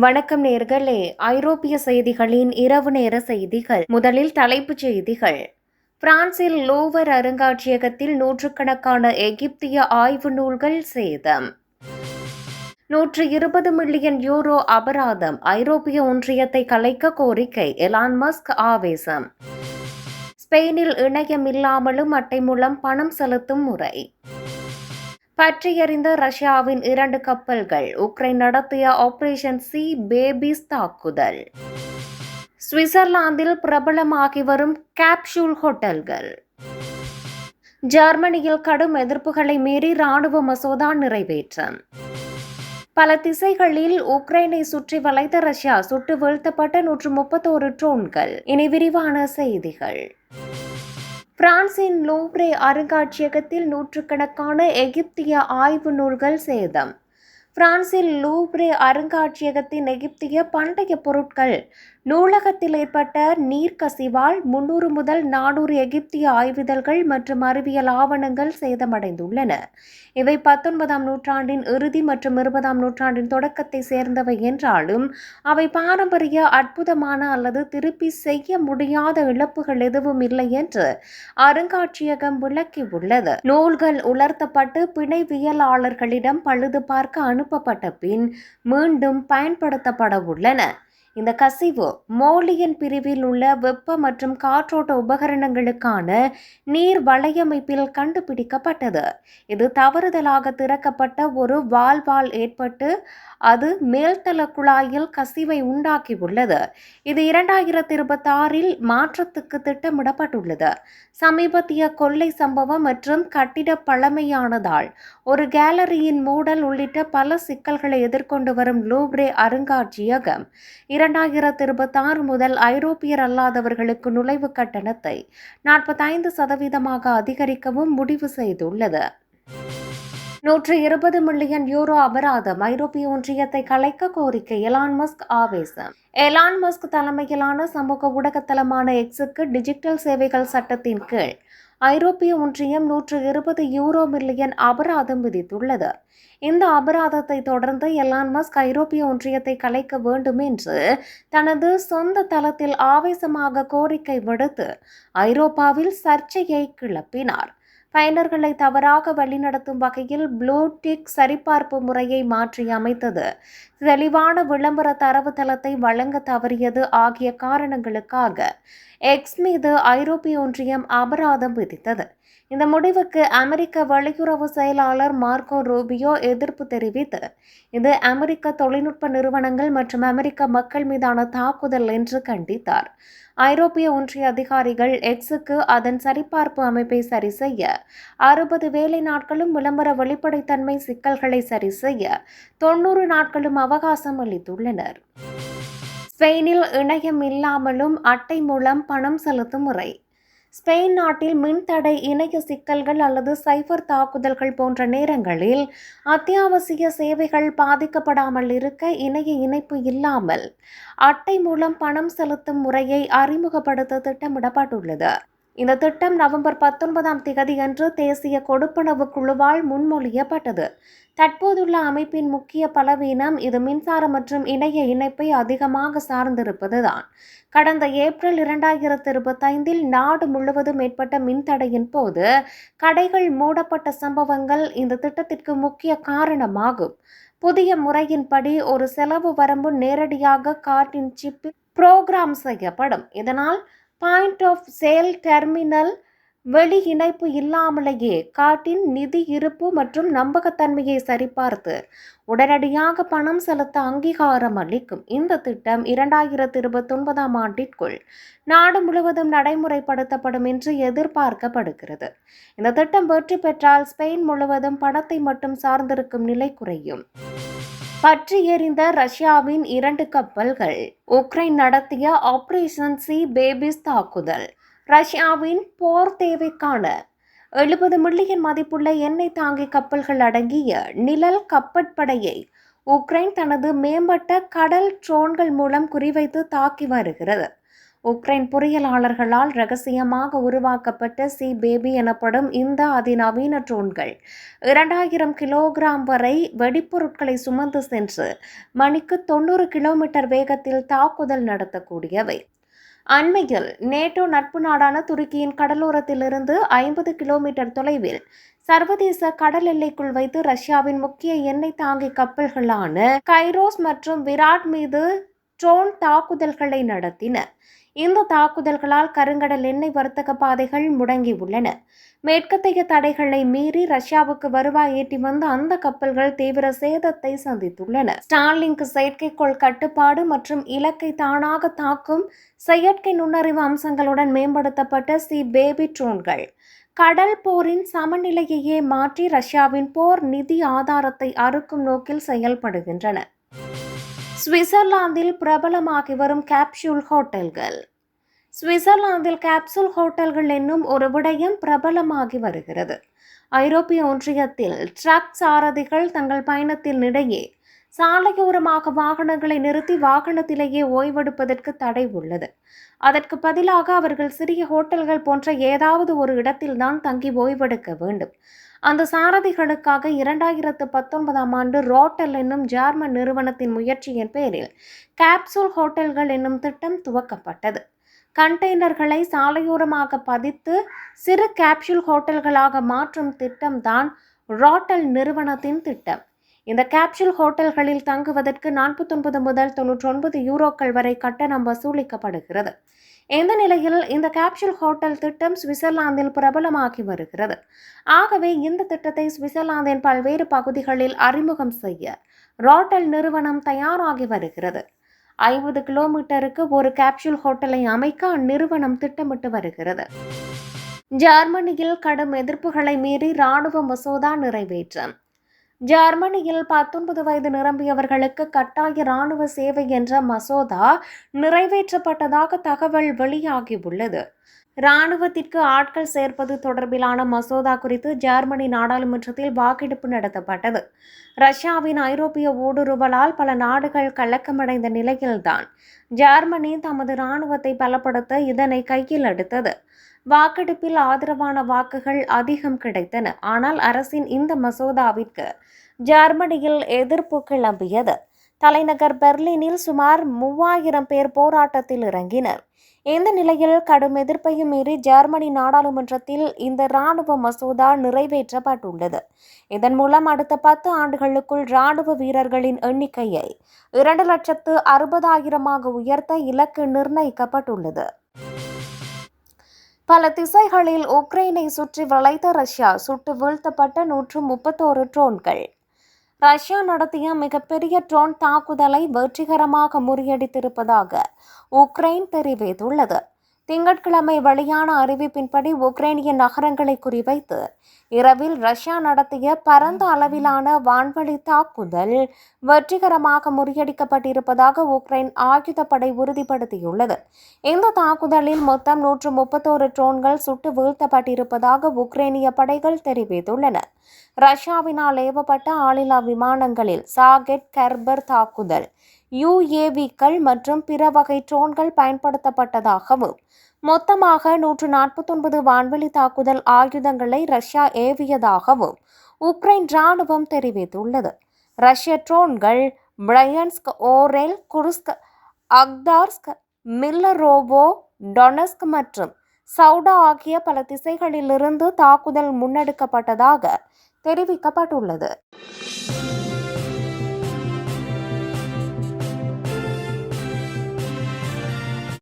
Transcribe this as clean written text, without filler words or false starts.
வணக்கம் நேர்களே. ஐரோப்பிய செய்திகளின் இரவு நேர செய்திகள். முதலில் தலைப்புச் செய்திகள். பிரான்சில் லூவர் அருங்காட்சியகத்தில் நூற்றுக்கணக்கான எகிப்திய ஆய்வு நூல்கள் சேதம். 120 மில்லியன் யூரோ அபராதம். ஐரோப்பிய ஒன்றியத்தை கலைக்க கோரிக்கை. எலான் மஸ்க் ஆவேசம். ஸ்பெயினில் இணையம் இல்லாமலும் அட்டை மூலம் பணம் செலுத்தும் முறை. பற்றியறிந்த ரஷ்யாவின் 2 கப்பல்கள். உக்ரைன் நடத்திய ஆபரேஷன் சி பேபிஸ் தாக்குதல். சுவிட்சர்லாந்தில் பிரபலமாகி வரும் கேப்சூல் ஹோட்டல்கள். ஜெர்மனியில் கடும் எதிர்ப்புகளை மீறி ராணுவ மசோதா நிறைவேற்றம். பல திசைகளில் உக்ரைனை சுற்றி வளைத்த ரஷ்யா. சுட்டு வீழ்த்தப்பட்ட 131 ட்ரோன்கள். இனி விரிவான செய்திகள். பிரான்சின் லூவ்ரே அருங்காட்சியகத்தில் நூற்றுக்கணக்கான எகிப்திய ஆய்வு நூல்கள் சேதம். பிரான்சில் லூவ்ரே அருங்காட்சியகத்தின் எகிப்திய பண்டைய பொருட்கள் நூலகத்தில் ஏற்பட்ட நீர்க்கசிவால் 300 முதல் 400 எகிப்திய ஆய்விதழ்கள் மற்றும் அறிவியல் ஆவணங்கள் சேதமடைந்துள்ளன. இவை 19ஆம் நூற்றாண்டின் இறுதி மற்றும் 20ஆம் நூற்றாண்டின் தொடக்கத்தை சேர்ந்தவை என்றாலும் அவை பாரம்பரிய அற்புதமான அல்லது திருப்பி செய்ய முடியாத இழப்புகள் எதுவும் இல்லை என்று அருங்காட்சியகம் விளக்கியுள்ளது. நூல்கள் உலர்த்தப்பட்டு பிணைவியலாளர்களிடம் பழுது பார்க்க அனுப்பப்பட்ட பின் மீண்டும் பயன்படுத்தப்பட உள்ளன. இந்த கசிவு மோலியன் பிரிவில் உள்ள வெப்ப மற்றும் காற்றோட்ட உபகரணங்களுக்கான நீர் வலையமைப்பில் கண்டுபிடிக்கப்பட்டது. இது தவறுதலாக திறக்கப்பட்ட ஒரு வால்வால் ஏற்பட்டு அது மேல்தள குழாயில் கசிவை உண்டாக்கியுள்ளது. இது 2026இல் மாற்றத்துக்கு திட்டமிடப்பட்டுள்ளது. சமீபத்திய கொள்ளை சம்பவம் மற்றும் கட்டிட பழமையானதால் ஒரு கேலரியின் மூடல் உள்ளிட்ட பல சிக்கல்களை எதிர்கொண்டு வரும் லூவ்ரே அருங்காட்சியகம் 2026 முதல் ஐரோப்பியர் அல்லாதவர்களுக்கு நுழைவு கட்டணத்தை 45% அதிகரிக்கவும் முடிவு செய்துள்ளது. 120 மில்லியன் யூரோ அபராதம். ஐரோப்பிய ஒன்றியத்தை கலைக்க கோரிக்கை. எலான் மஸ்க் ஆவேசம். எலான் மஸ்க் தலைமையிலான சமூக ஊடகத்தளமான எக்ஸுக்கு டிஜிட்டல் சேவைகள் சட்டத்தின் கீழ் ஐரோப்பிய ஒன்றியம் 120 மில்லியன் அபராதம் விதித்துள்ளது. இந்த அபராதத்தை தொடர்ந்து எலான் மஸ்க் ஐரோப்பிய ஒன்றியத்தை கலைக்க வேண்டும் என்று தனது சொந்த தளத்தில் ஆவேசமாக கோரிக்கை விடுத்து ஐரோப்பாவில் சர்ச்சையை கிளப்பினார். பயனர்களை தவறாக வழிநடத்தும் வகையில் ப்ளூ டிக் சரிபார்ப்பு முறையை மாற்றி அமைத்தது, தெளிவான விளம்பர தரவுத்தளத்தை வழங்க தவறியது ஆகிய காரணங்களுக்காக எக்ஸ் மீது ஐரோப்பிய ஒன்றியம் அபராதம் விதித்தது. இந்த முடிவுக்கு அமெரிக்க வெளியுறவு செயலாளர் மார்க்கோ ரூபியோ எதிர்ப்பு தெரிவித்து, இது அமெரிக்க தொழில்நுட்ப நிறுவனங்கள் மற்றும் அமெரிக்க மக்கள் மீதான தாக்குதல் என்று கண்டித்தார். ஐரோப்பிய ஒன்றிய அதிகாரிகள் எக்ஸுக்கு அதன் சரிபார்ப்பு அமைப்பை சரி செய்ய 60 வேலை நாட்களும் விளம்பர வெளிப்படைத்தன்மை சிக்கல்களை சரி செய்ய 90 நாட்களும் அவகாசம் அளித்துள்ளனர். ஸ்பெயினில் இணையம் இல்லாமலும் அட்டை மூலம் பணம் செலுத்தும் முறை. ஸ்பெயின் நாட்டில் மின்தடை, இணைய சிக்கல்கள் அல்லது சைபர் தாக்குதல்கள் போன்ற நேரங்களில் அத்தியாவசிய சேவைகள் பாதிக்கப்படாமல் இருக்க இணைய இணைப்பு இல்லாமல் அட்டை மூலம் பணம் செலுத்தும் முறையை அறிமுகப்படுத்த திட்டமிடப்பட்டுள்ளது. இந்த திட்டம் நவம்பர் 19ஆம் தேதியன்று தேசிய கொடுப்பனவு குழுவால் முன்மொழியப்பட்டது. தற்போதுள்ள அமைப்பின் முக்கிய பலவீனம் இது மின்சார மற்றும் இணைய இணைப்பை அதிகமாக சார்ந்திருப்பதுதான். கடந்த ஏப்ரல் 2025இல் நாடு முழுவதும் ஏற்பட்ட மின்தடையின் போது கடைகள் மூடப்பட்ட சம்பவங்கள் இந்த திட்டத்திற்கு முக்கிய காரணமாகும். புதிய முறையின்படி ஒரு செலவு வரம்பு நேரடியாக கார்டின் சிப்பில் புரோகிராம் செய்யப்படும். இதனால் பாயிண்ட் ஆஃப் சேல் டெர்மினல் வெளி இணைப்பு இல்லாமலேயே கார்டின் நிதி இருப்பு மற்றும் நம்பகத்தன்மையை சரிபார்த்து உடனடியாக பணம் செலுத்த அங்கீகாரம் அளிக்கும். இந்த திட்டம் 2029ஆம் ஆண்டிற்குள் நாடு முழுவதும் நடைமுறைப்படுத்தப்படும் என்று எதிர்பார்க்கப்படுகிறது. இந்த திட்டம் வெற்றி பெற்றால் ஸ்பெயின் முழுவதும் பணத்தை மட்டும் சார்ந்திருக்கும் நிலை குறையும். பற்றி எறிந்த ரஷ்யாவின் 2 கப்பல்கள். உக்ரைன் நடத்திய ஆபரேஷன் சி பேபிஸ் தாக்குதல். ரஷ்யாவின் போர் தேவைக்கான 70 மில்லியன் மதிப்புள்ள எண்ணெய் தாங்கி கப்பல்கள் அடங்கிய நிழல் கப்பற்படையை உக்ரைன் தனது மேம்பட்ட கடல் ட்ரோன்கள் மூலம் குறிவைத்து தாக்கி வருகிறது. உக்ரைன் பொறியியலாளர்களால் ரகசியமாக உருவாக்கப்பட்ட சி பேபி எனப்படும் இந்த அதிநவீன ட்ரோன்கள் 2000 கிலோகிராம் வரை வெடிப்பொருட்களை சுமந்து சென்று மணிக்கு 90 கிலோமீட்டர் வேகத்தில் தாக்குதல் நடத்தக்கூடியவை. அண்மையில் நேட்டோ நட்பு நாடான துருக்கியின் கடலோரத்திலிருந்து 50 கிலோமீட்டர் தொலைவில் சர்வதேச கடல் எல்லைக்குள் வைத்து ரஷ்யாவின் முக்கிய எண்ணெய் தாங்கி கப்பல்களான கைரோஸ் மற்றும் விராட் மீது ட்ரோன் தாக்குதல்களை நடத்தின. இந்த தாக்குதல்களால் கருங்கடல் எண்ணெய் வர்த்தக பாதைகள் முடங்கியுள்ளன. மேற்கத்தைய தடைகளை மீறி ரஷ்யாவுக்கு வருவாய் ஈட்டி வந்த அந்த கப்பல்கள் தீவிர சேதத்தை சந்தித்துள்ளன. ஸ்டார்லிங்க் செயற்கைக்கோள் கட்டுப்பாடு மற்றும் இலக்கை தானாக தாக்கும் செயற்கை நுண்ணறிவு அம்சங்களுடன் மேம்படுத்தப்பட்ட சி பேபி ட்ரோன்கள் கடல் போரின் சமநிலையையே மாற்றி ரஷ்யாவின் போர் நிதி ஆதாரத்தை அறுக்கும் நோக்கில் செயல்படுகின்றன. சுவிட்சர்லாந்தில் பிரபலமாகி வரும் கேப்சூல் ஹோட்டல்கள். சுவிட்சர்லாந்தில் கேப்சூல் ஹோட்டல்கள் என்னும் ஒரு விடயம் பிரபலமாகி வருகிறது. ஐரோப்பிய ஒன்றியத்தில் ட்ரக் சாரதிகள் தங்கள் பயணத்தின் இடையே சாலையோரமாக வாகனங்களை நிறுத்தி வாகனத்திலேயே ஓய்வெடுப்பதற்கு தடை உள்ளது. அதற்கு பதிலாக அவர்கள் சிறிய ஹோட்டல்கள் போன்ற ஏதாவது ஒரு இடத்தில்தான் தங்கி ஓய்வெடுக்க வேண்டும். அந்த சாரதிகளுக்காக 2019ஆம் ஆண்டு ரோட்டல் என்னும் ஜெர்மன் நிறுவனத்தின் முயற்சியின் பேரில் கேப்சூல் ஹோட்டல்கள் என்னும் திட்டம் துவக்கப்பட்டது. கண்டெய்னர்களை சாலையோரமாக பதித்து சிறு கேப்சூல் ஹோட்டல்களாக மாற்றும் திட்டம்தான் ரோட்டல் நிறுவனத்தின் திட்டம். இந்த கேப்சூல் ஹோட்டல்களில் தங்குவதற்கு 49 முதல் 99 யூரோக்கள் வரை கட்டணம் வசூலிக்கப்படுகிறது. இந்த நிலையில் இந்த கேப்சூல் ஹோட்டல் திட்டம் சுவிட்சர்லாந்தில் பிரபலமாகி வருகிறது. ஆகவே இந்த திட்டத்தை சுவிட்சர்லாந்தின் பல்வேறு பகுதிகளில் அறிமுகம் செய்ய ரோட்டல் நிறுவனம் தயாராகி வருகிறது. 50 கிலோமீட்டருக்கு ஒரு கேப்சூல் ஹோட்டலை அமைக்க அந்நிறுவனம் திட்டமிட்டு வருகிறது. ஜெர்மனியில் கடும் எதிர்ப்புகளை மீறி இராணுவ மசோதா நிறைவேற்றம். ஜெர்மனியில் 19 வயது நிரம்பியவர்களுக்கு கட்டாய இராணுவ சேவை என்ற மசோதா நிறைவேற்றப்பட்டதாக தகவல் வெளியாகியுள்ளது. இராணுவத்திற்கு ஆட்கள் சேர்ப்பது தொடர்பிலான மசோதா குறித்து ஜெர்மனி நாடாளுமன்றத்தில் வாக்கெடுப்பு நடத்தப்பட்டது. ரஷ்யாவின் ஐரோப்பிய ஊடுருவலால் பல நாடுகள் கலக்கமடைந்த நிலையில்தான் ஜெர்மனி தமது இராணுவத்தை பலப்படுத்த இதனை கையில் எடுத்தது. வாக்கெடுப்பில் ஆதரவான வாக்குகள் அதிகம் கிடைத்தன. ஆனால் அரசின் இந்த மசோதாவிற்கு ஜெர்மனியில் எதிர்ப்பு கிளம்பியது. தலைநகர் பெர்லினில் சுமார் 3000 பேர் போராட்டத்தில் இறங்கினர். இந்த நிலையில் கடும் எதிர்ப்பையும் மீறி ஜெர்மனி நாடாளுமன்றத்தில் இந்த இராணுவ மசோதா நிறைவேற்றப்பட்டுள்ளது. இதன் மூலம் அடுத்த 10 ஆண்டுகளுக்குள் இராணுவ வீரர்களின் எண்ணிக்கையை 2,60,000 உயர்த்த இலக்கு நிர்ணயிக்கப்பட்டுள்ளது. பல திசைகளில் உக்ரைனை சுற்றி வளைத்த ரஷ்யா சுட்டு வீழ்த்தப்பட்ட 131 ட்ரோன்கள். ரஷ்யா நடத்திய மிகப்பெரிய ட்ரோன் தாக்குதலை வெற்றிகரமாக முறியடித்திருப்பதாக உக்ரைன் தெரிவித்துள்ளது. திங்கட்கிழமை வெளியான அறிவிப்பின்படி உக்ரைனிய நகரங்களை குறிவைத்து இரவில் ரஷ்யா நடத்திய பரந்த அளவிலான வான்வழி தாக்குதல் வெற்றிகரமாக முறியடிக்கப்பட்டிருப்பதாக உக்ரைன் ஆயுதப்படை உறுதிப்படுத்தியுள்ளது. இந்த தாக்குதலில் மொத்தம் 131 ட்ரோன்கள் சுட்டு வீழ்த்தப்பட்டிருப்பதாக உக்ரைனிய படைகள் தெரிவித்துள்ளன. ரஷ்யாவினால் ஏவப்பட்ட ஆளில்லா விமானங்களில் சாகெட் கர்பர் தாக்குதல் UAVக்கள் மற்றும் பிற வகை ட்ரோன்கள் பயன்படுத்தப்பட்டதாகவும் மொத்தமாக 149 வான்வெளி தாக்குதல் ஆயுதங்களை ரஷ்யா ஏவியதாகவும் உக்ரைன் இராணுவம் தெரிவித்துள்ளது. ரஷ்ய ட்ரோன்கள் பிரையன்ஸ்க், ஓரெல், குர்ஸ்க், அக்தார்ஸ்க், மில்லரோவோ, டொனஸ்க் மற்றும் சவுடா ஆகிய பல திசைகளிலிருந்து தாக்குதல் முன்னெடுக்கப்பட்டதாக தெரிவிக்கப்பட்டுள்ளது.